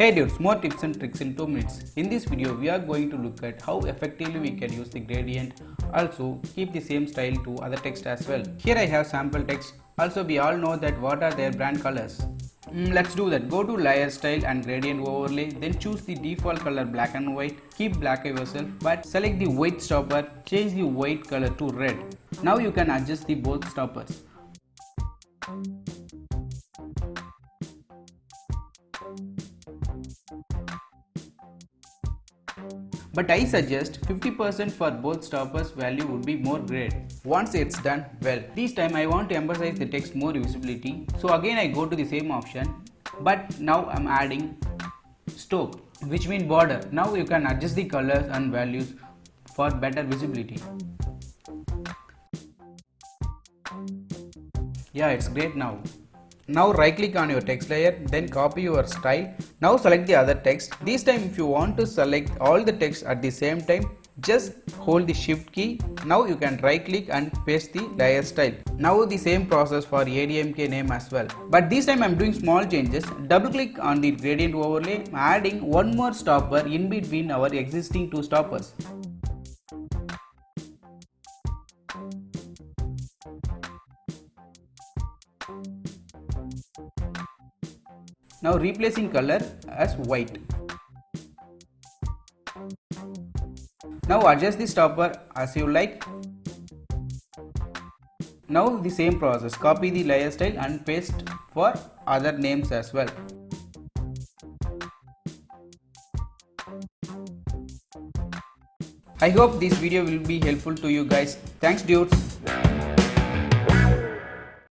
Hey dudes, more tips and tricks in 2 minutes. In this video, we are going to look at how effectively we can use the gradient, also keep the same style to other text as well. Here I have sample text. Also we all know that what are their brand colors. Let's do that. Go to layer style and gradient overlay, then choose the default color black and white. Keep black yourself, but select the white stopper, change the white color to red. Now you can adjust the both stoppers. But I suggest 50% for both stoppers value would be more great. Once it's done, well, this time I want to emphasize the text more visibility. So again I go to the same option, but now I'm adding stroke, which means border. Now you can adjust the colors and values for better visibility. Yeah, it's great now. Now right click on your text layer, then copy your style. Now select the other text. This time if you want to select all the text at the same time, just hold the shift key. Now you can right click and paste the layer style. Now the same process for ADMK name as well. But this time I am doing small changes. Double click on the gradient overlay, adding one more stopper in between our existing two stoppers. Now replacing color as white. Now adjust the stopper as you like. Now the same process, copy the layer style and paste for other names as well. I hope this video will be helpful to you guys. Thanks dudes.